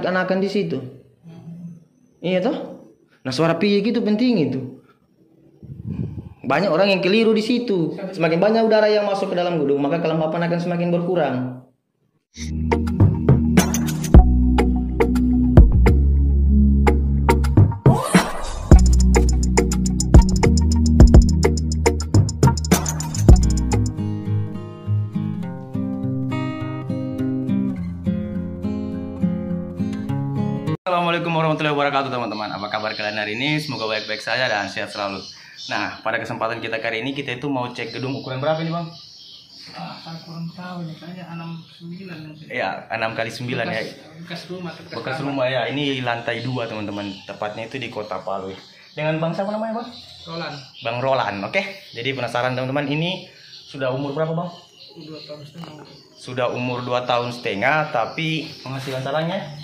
anakan di situ. Iya toh? Nah suara piye gitu penting itu. Banyak orang yang keliru di situ. Semakin banyak udara yang masuk ke dalam gudung, maka kelembapan akan semakin berkurang. Assalamualaikum warahmatullahi wabarakatuh teman-teman. Apa kabar kalian hari ini? Semoga baik-baik saja dan sehat selalu. Nah, pada kesempatan kita kali ini kita itu mau cek gedung ukuran berapa nih bang? Saya kurang tahu nih, kayaknya 69 mungkin. Ya, 6x9 ya. Bekas rumah ya. Ini lantai 2 teman-teman. Tepatnya itu di Kota Palu. Dengan bang siapa namanya bang? Roland. Bang Roland, oke. Jadi penasaran teman-teman, ini sudah umur berapa bang? 2 tahun setengah. Sudah umur 2 tahun setengah, tapi penghasilan salahnya?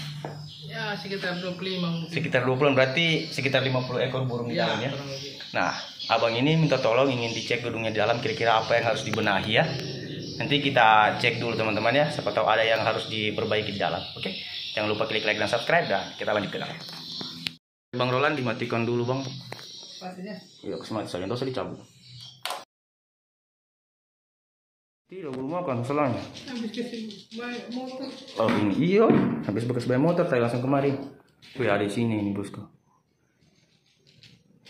Ya sekitar 25 mungkin. Sekitar 20, berarti sekitar 50 ekor burung di dalam ya. Kurang lebih. Nah, abang ini minta tolong ingin dicek gedungnya di dalam, kira-kira apa yang harus dibenahi ya. Nanti kita cek dulu teman-teman ya, siapa tahu ada yang harus diperbaiki di dalam. Oke, jangan lupa klik like dan subscribe dan kita lanjut ke dalam. Bang Roland dimatikan dulu bang. Pastinya. Iya, kesemati saja, nggak usah dicabut. Tidak belum makan masalahnya. Habis kasih bayar motor. Oh ini iya, habis bekas bayar motor saya langsung kemari. Wih ada di sini ini bosku.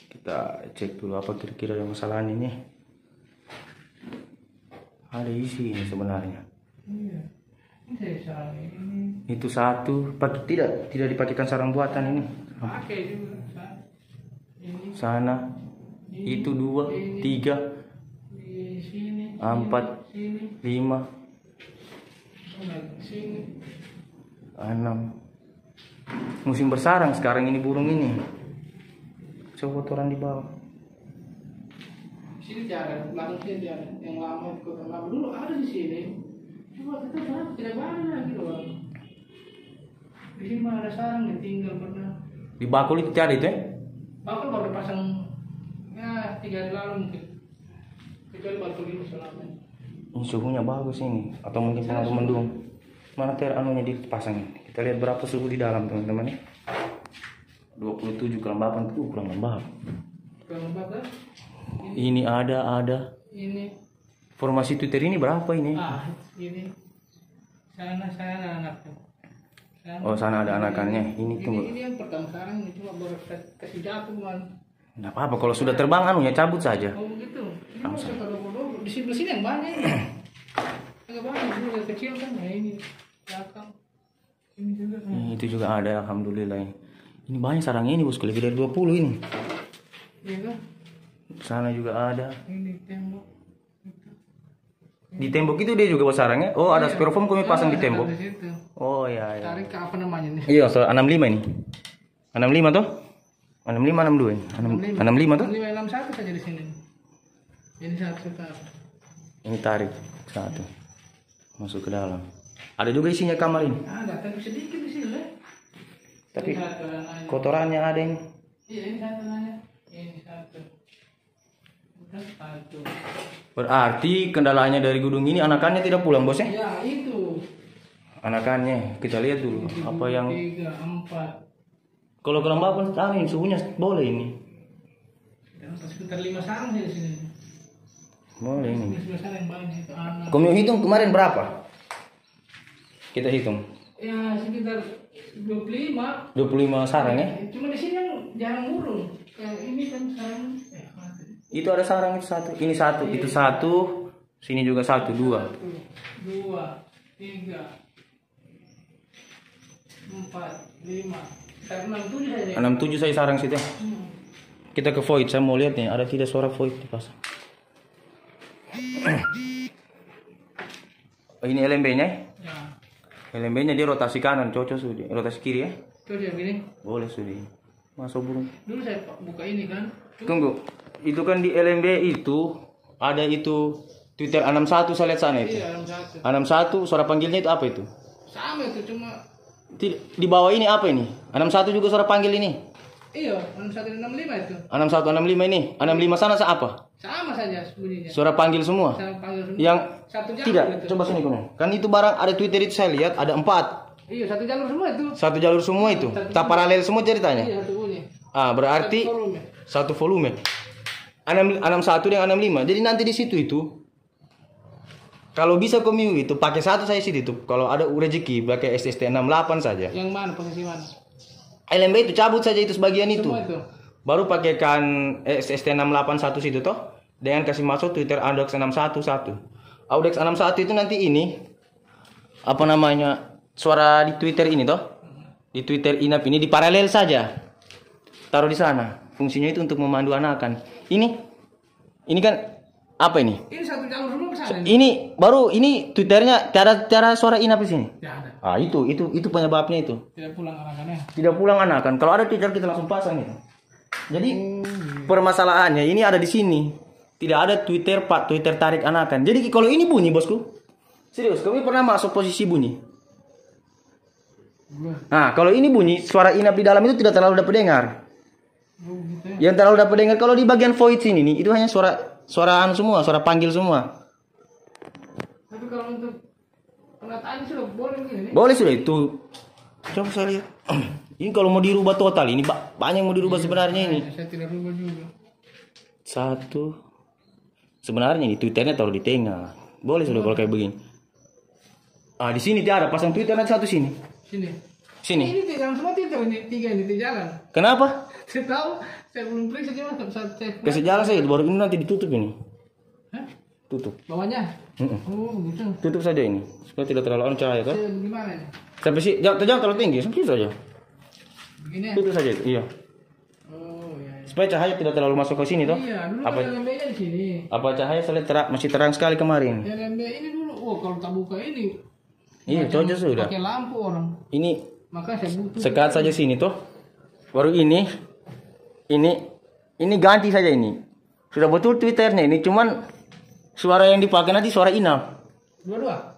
Kita cek dulu apa kira-kira yang masalahnya ini. Ada isi ini sebenarnya. Iya. Ini sarang ini. Itu satu, tidak dipakaikan sarang buatan ini. Pakai juga. Ini. Sana, Ini. itu 2, 3, Di sini. 4, Sini. 5, Sini. 6. Musim bersarang sekarang ini burung ini. Coba kotoran di bawah. Sini jarang, belakang sini jarang. Yang lama di kota lama dulu ada di sini. Cuma kita berapa tidak banyak gitu loh. Di sini mah ada sarang yang tinggal pernah. Di bakul itu tiada itu ya? Bakul baru pasang ya 3 hari lalu mungkin. Kecuali bakul ini selama. Ini suhunya bagus ini, atau mungkin pengaruh mendung. Mana anunya dipasang ini? Kita lihat berapa suhu di dalam teman-teman ya. 27 kelembapan tuh kurang lembab. Kurang lembab kan? Ini ada. Ini. Formasi Twitter ini berapa ini? Ini. Sana anaknya. Oh sana ada anakannya. Ini tunggu. Ini yang pertama sekarang ini cuma baru kasih jatuh kan. Nggak apa-apa kalau sudah terbang anunya cabut saja. Oh gitu. Ini masuk ke dodo di sebelah sini yang banyak ini. Agak banyak dulu yang kecil kan. Nah ini belakang. Ini juga. Itu juga ada alhamdulillah ini. Ini banyak sarangnya ini bosku, lebih dari 20 ini. Iya kan? Sana juga ada. Ini tembok. Di tembok itu dia juga sarangnya. Oh ada styrofoam kami pasang di tembok. Di situ. Oh ya. Tarik ke apa namanya nih? Iya, so 65 ini. 65 tuh? 65 62 ini. 65 tuh? 561 saja di sini. Ini satu sekarang. Ini tarik satu. Masuk ke dalam. Ada juga isinya kamar ini. Ada, tapi sedikit di sini. Tapi Ini satu nanya. kotorannya ada ini. Iya, ini satu nanya. Ini satu. Udah satu. Berarti kendalanya dari gedung ini anakannya tidak pulang bos ya? Ya, itu. Anakannya kita lihat dulu apa yang 3, 4. kalau kelembapan ini suhunya boleh ini. Dan sekitar 5 sarang sih di sini. Boleh ini. Ini 5 sarang yang banyak itu anak. Kamu hitung kemarin berapa? Kita hitung. Ya, sekitar 25. 25 sarang ya? Cuma di sini yang jarang murung. Kayak ini kan sarang. Mati. Itu ada sarang itu satu. Ini satu, itu satu. Sini juga satu, 2. 1, 2, 3, 4, 5. 67 saja. 67 saya sarang situ. Kita ke void, saya mau lihat nih ada tidak suara void dipasang. Oh, ini LMB-nya ya? Ya. LMB-nya dia rotasi kanan, cocok sudah. Rotasi kiri ya? Itu dia begini. Boleh sudah. Masuk burung. Dulu saya buka ini kan. Tunggu. Itu kan di LMB itu ada itu Twitter 61 saya lihat sana itu. Iya, 61. 61 suara panggilnya itu apa itu? Sama itu cuma Di bawah ini apa ini? 61 juga suara panggil ini. iya, 6165 itu. 6165 ini. 65 sana apa? Sama saja bunyinya. Suara panggil semua. Saya panggil semua. Yang Satu jam tidak, itu. coba sini kamu. Kan itu barang ada Twitter itu saya lihat ada 4. Iya, satu jalur semua itu. Satu jalur semua itu. Tak paralel semua ceritanya. Iya, satu bunyi. Berarti Satu volume. satu volume. 61 dengan 65. Jadi nanti di situ itu kalau bisa komiu itu pakai satu saya sih itu. Kalau ada rezeki pakai SST 68 saja. Yang mana posisi mana? LMB itu cabut saja itu sebagian itu. Semua itu. Baru pakaikan SST 681 situ toh dengan kasih masuk Twitter Audex 611. Audex 61 itu nanti ini apa namanya? Suara di Twitter ini toh. Di Twitter inap ini diparalel saja. Taruh di sana. Fungsinya itu untuk memandu anakan. Ini kan apa ini? Ini satu jalur semua ke sana. Ini baru ini Twitternya cara suara inap di sini. Tidak ada. Itu penyebabnya itu. Tidak pulang anakannya. Tidak pulang anakan. Kalau ada Twitter kita langsung pasang itu. Jadi permasalahannya ini ada di sini. Tidak ada Twitter tarik anakan. Jadi kalau ini bunyi bosku. Serius, kamu pernah masuk posisi bunyi? Nah, kalau ini bunyi, suara inap di dalam itu tidak terlalu dapat dengar. Yang terlalu dapat dengar kalau di bagian void sini nih, itu hanya suara semua, suara panggil semua. Tapi kalau untuk penataan sudah boleh begini. Boleh sudah itu. Coba saya lihat. Ini kalau mau dirubah total ini banyak yang mau dirubah sebenarnya ini. Saya tidak rubah juga. Satu. Sebenarnya di Twitternya taruh di tengah. Boleh sudah kalau kayak begini. Di sini tiada pasang Twitter nanti satu sini. Sini. Ini jalan semua tiga ini di jalan. Kenapa? Saya tahu, saya belum periksa cuma saya. Kasih jalan saja baru ini nanti ditutup ini. Hah? Tutup. Bawahnya? Oh, begitu. Tutup saja ini supaya tidak terlalu cahaya kan? Gimana ini? Sampai sih jangan terlalu tinggi, sampai saja. Begini ya? Tutup saja itu. Iya. Oh, iya. Supaya cahaya tidak terlalu masuk ke sini toh. Iya, dulu Apa kan LMB-nya di sini. apa cahaya saya lihat masih terang sekali kemarin. LMB ini dulu, kalau tak buka ini. Iya, cocok sudah. Pakai lampu orang. Ini Maka saya butuh. sekat saja sini toh. Baru ini ganti saja ini. Sudah betul Twitternya ini cuman suara yang dipakai nanti suara inap. Dua-dua?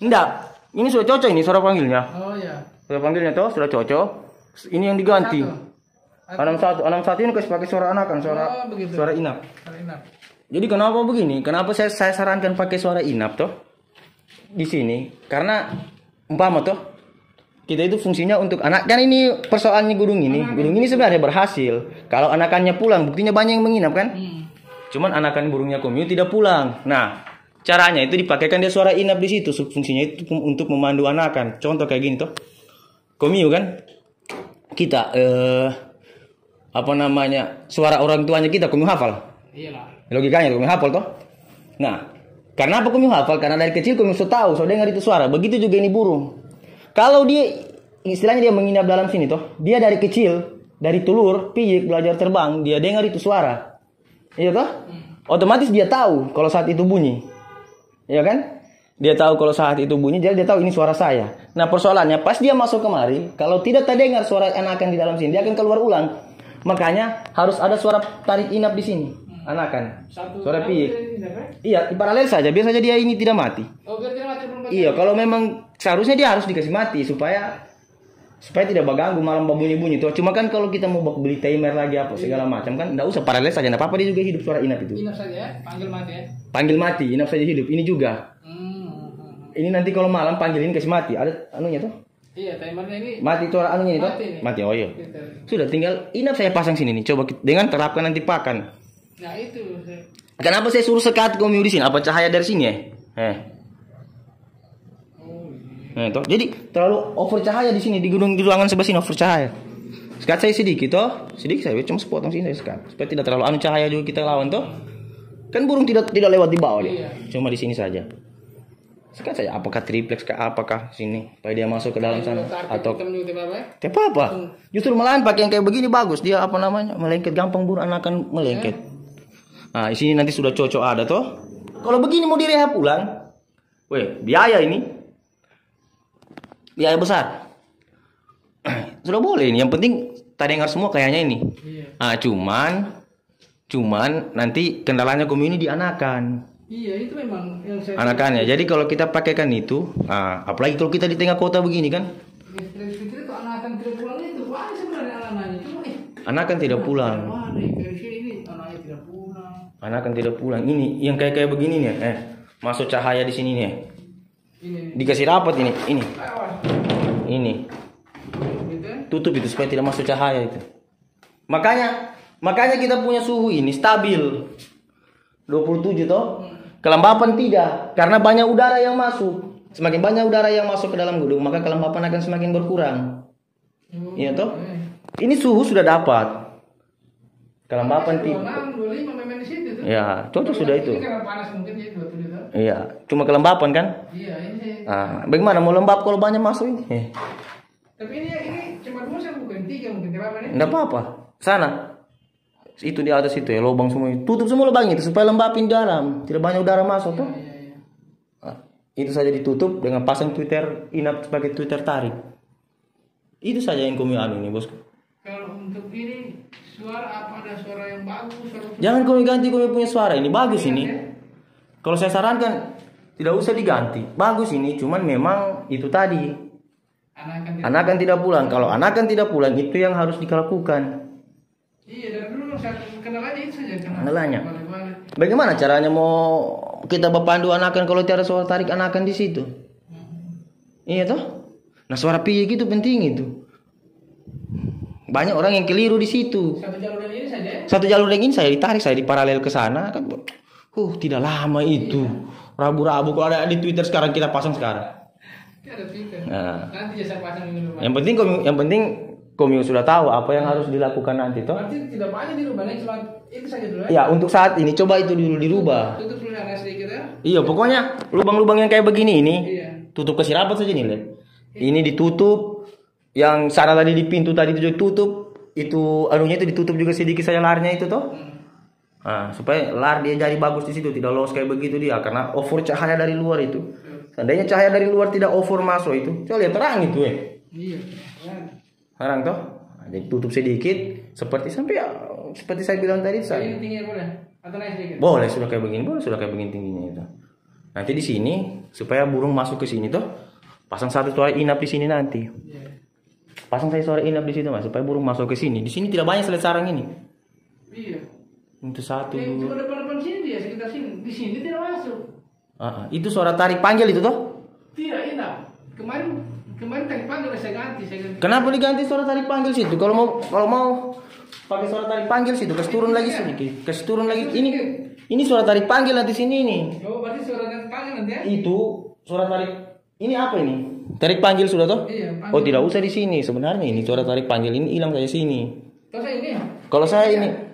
Enggak. Ini sudah cocok ini suara panggilnya. Oh iya. Suara panggilnya toh sudah cocok. Ini yang diganti. 61 ini kasih pakai suara anakan, suara inap. Suara inap. Jadi kenapa begini? Kenapa saya sarankan pakai suara inap toh? Di sini karena umpama toh kita itu fungsinya untuk anak kan ini persoalannya gunung ini sebenarnya berhasil kalau anakannya pulang buktinya banyak yang menginap kan cuman anakan burungnya komiu tidak pulang. Nah caranya itu dipakaikan dia suara inap di situ fungsinya itu untuk memandu anakan. Contoh kayak gini toh komiu kan kita apa namanya suara orang tuanya kita komiu hafal. Iyalah. Logikanya komiu hafal toh. Nah karena apa komiu hafal? Karena dari kecil komiu sudah tahu, sudah dengar itu suara. Begitu juga ini burung. Kalau dia istilahnya dia menginap dalam sini toh, dia dari kecil, dari telur, piyik belajar terbang, dia dengar itu suara. Iya toh? Otomatis dia tahu kalau saat itu bunyi. Iya kan? Dia tahu kalau saat itu bunyi, jadi dia tahu ini suara saya. Nah, persoalannya pas dia masuk kemari, kalau tidak terdengar suara anakan di dalam sini, dia akan keluar ulang. Makanya harus ada suara tarik inap di sini. Anakan. Suara piyik. Iya, paralel saja. Biar saja dia ini tidak mati. Oh, biar tidak mati belum. Iya, kalau memang seharusnya dia harus dikasih mati supaya tidak mengganggu malam bunyi-bunyi tuh. Cuma kan kalau kita mau beli timer lagi apa segala macam kan enggak usah paralel saja. Enggak apa-apa dia juga hidup suara inap itu. Inap saja ya, panggil mati ya. Panggil mati, inap saja hidup. Ini juga. Ini nanti kalau malam panggilin kasih mati. Ada anunya tuh. Iya, timernya ini. Mati suara anunya itu. Mati. Oh iya. Sudah tinggal inap saya pasang sini nih. Coba dengan terapkan nanti pakan. Nah, itu. Kenapa saya suruh sekat komiu di sini? Apa cahaya dari sini ya? Toh. Jadi terlalu over cahaya di sini di ruangan sebelah sini over cahaya. Sekat saya sedikit toh, sedikit saya cuma sepotong sini saya sekat. Supaya tidak terlalu cahaya juga kita lawan toh. Kan burung tidak lewat di bawah dia. Iya. Cuma di sini saja. Sekat saja apakah triplex ke apakah sini supaya dia masuk ke dalam sana atau tidak apa-apa. Justru malahan pakai yang kayak begini bagus. Dia apa namanya? Melengket gampang burung anakan melengket. Nah, di sini nanti sudah cocok ada toh. Kalau begini mau direhab ulang, biaya ini. Biaya besar. Sudah boleh ini. Yang penting tak dengar semua kayaknya ini. Iya. Cuman nanti kendalanya komiu ini di anakan. Iya, itu memang yang saya anakannya. Jadi kalau kita pakaikan itu, apalagi kalau kita di tengah kota begini kan. Itu anakan tidak pulang itu. Wah, sebenarnya anaknya. Cuma anakan tidak pulang. Anakan tidak pulang. Ini yang kayak begini nih. Masuk cahaya di sini nih. Dikasih rapat ini. ini. Gitu kan? Tutup itu supaya tidak masuk cahaya itu. Makanya kita punya suhu ini stabil 27 toh. Kelembapan tidak, karena banyak udara yang masuk. Semakin banyak udara yang masuk ke dalam gedung, maka kelembapan akan semakin berkurang. Iya toh? Ini suhu sudah dapat. Kelembapan tidak. 26, 25 memang di situ tuh. Ya, cocok sudah itu. Ini karena panas mungkin ya 27 tuh. Iya, cuma kelembapan kan? Iya, ini. Ah, bagaimana mau lembab kalau banyak masuk ini? Tapi ini cuma 2 saya bukan 3 mungkin berapa nih? Enggak apa-apa. Sana. Itu di atas itu ya, lubang semua. Tutup semua lubang itu supaya lembapin dalam, tidak banyak udara masuk tuh. Iya. Nah, itu saja ditutup dengan pasang Twitter inap sebagai Twitter tarik. Itu saja yang kami anu ini, bosku. Kalau untuk ini suara apa, ada suara yang bagus, suara Jangan kami ganti kami punya suara ini, bagus ini. Kalau saya sarankan tidak usah diganti. Bagus ini, cuman memang itu tadi. Anakan tidak pulang. Kalau anakan tidak pulang itu yang harus dilakukan. Iya, dari dulu saya kenal aja itu saja. Kenalannya. Bagaimana caranya mau kita berpandu anakan kalau tiada suara tarik anakan di situ? Iya toh? Nah suara piye gitu penting itu. Banyak orang yang keliru di situ. Satu jalur yang ini saja. Satu jalur yang ini saya ditarik, saya di paralel ke sana kan. Tidak lama itu. Rabu-rabu kalau ada di Twitter sekarang kita pasang sekarang. Ada Twitter. Nah. Nanti saya pasang ini dulu. Yang penting Komio sudah tahu apa yang harus dilakukan nanti toh. Berarti tidak banyak dirubah, cuma itu saja dulu. Ya untuk saat ini coba itu dulu dirubah. Tutup dulu sana sedikit ya. Iya pokoknya lubang-lubang yang kayak begini ini Iya. tutup kasih rapat saja nih lihat. Ini ditutup, yang sana tadi di pintu tadi itu ditutup, itu anunya itu ditutup juga sedikit saja larnya itu toh. Nah, supaya lar dia jadi bagus di situ, tidak lolos kayak begitu dia karena over cahaya dari luar itu. Seandainya cahaya dari luar tidak over masuk itu, coba lihat terang itu Iya. Terang toh. Nah, jadi tutup sedikit seperti sampai seperti saya bilang tadi saya. Ini tinggi boleh atau naik sedikit? Boleh sudah kayak begini, boleh sudah kayak begini tingginya itu. Nanti di sini supaya burung masuk ke sini toh, pasang satu suara inap di sini nanti. Iya. Pasang saya suara inap di situ mas supaya burung masuk ke sini. Di sini tidak banyak selain sarang ini. Iya. Untuk satu. Cuma depan sini dia sekitar sini. Di sini tidak masuk. Itu suara tarik panggil itu toh? Tidak, inap. Kemarin tarik panggil saya ganti. Kenapa diganti suara tarik panggil situ? Kalau mau pakai suara tarik panggil situ, kasih turun lagi sedikit. Kasih turun lagi. Ini suara tarik panggil nanti sini ini. Oh, berarti suara tarik panggil nanti ya? Itu suara tarik. Ini apa ini? Tarik panggil sudah toh? Iya, panggil. Oh, tidak usah di sini. Sebenarnya ini suara tarik panggil ini hilang kayak sini. Terus ini? Kalau saya ini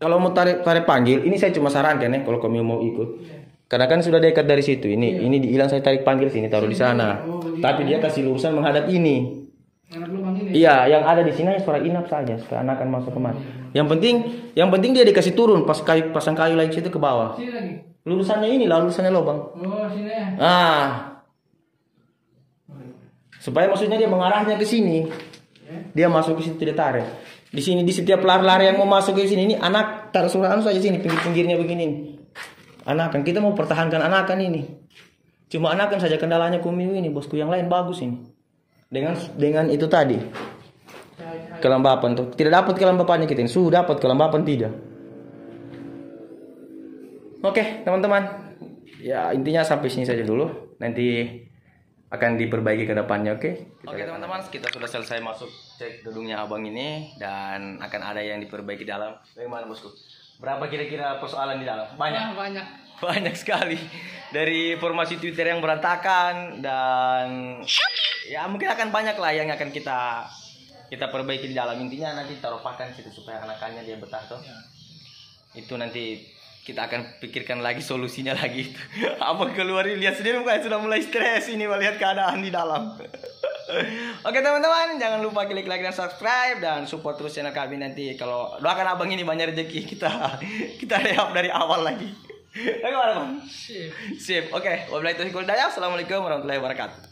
kalau mau tarik panggil, ini saya cuma sarankan ya kalau kamu mau ikut. Karena kan sudah dekat dari situ. Ini dihilang saya tarik panggil sini taruh di sana. Tapi dia kasih lurusan menghadap ini. Iya, yang ada di sini suara inap saja supaya anak akan masuk kemana. Yang penting dia dikasih turun pasang kayu lagi situ ke bawah. Sini lagi. Lurusannya ini lah, lurusannya lubang. Oh, sini ya. Supaya maksudnya dia mengarahnya ke sini. Dia masuk ke situ tidak tarik. Di sini di setiap lar-lar yang mau masuk ke sini ini anak taruh suara anu saja sini pinggir-pinggirnya begini. Anakan kita mau pertahankan anakan ini. Cuma anakan saja kendalanya Komio ini bosku, yang lain bagus ini. Dengan itu tadi. Kelembapan tuh. Tidak dapat kelembapannya kita ini. Sudah dapat kelembapan tidak. Oke, teman-teman. Ya, intinya sampai sini saja dulu. Nanti akan diperbaiki ke depannya, oke? Oke, teman-teman, kita sudah selesai masuk cek gedungnya abang ini dan akan ada yang diperbaiki dalam. Bagaimana, bosku? Berapa kira-kira persoalan di dalam? Banyak sekali. Dari formasi Twitter yang berantakan dan ya mungkin akan banyak lah yang akan kita perbaiki di dalam. Intinya nanti taruh pakan situ supaya anakannya dia betah tuh. Itu nanti kita akan pikirkan lagi solusinya lagi. Apa keluar lihat sendiri mukanya sudah mulai stres ini melihat keadaan di dalam. Oke teman-teman, jangan lupa klik like dan subscribe dan support terus channel kami nanti. Kalau doakan abang ini banyak rezeki kita rehab dari awal lagi. Bagaimana bang? Sip. Oke, wabillahi taufiq wal hidayah. Assalamualaikum warahmatullahi wabarakatuh.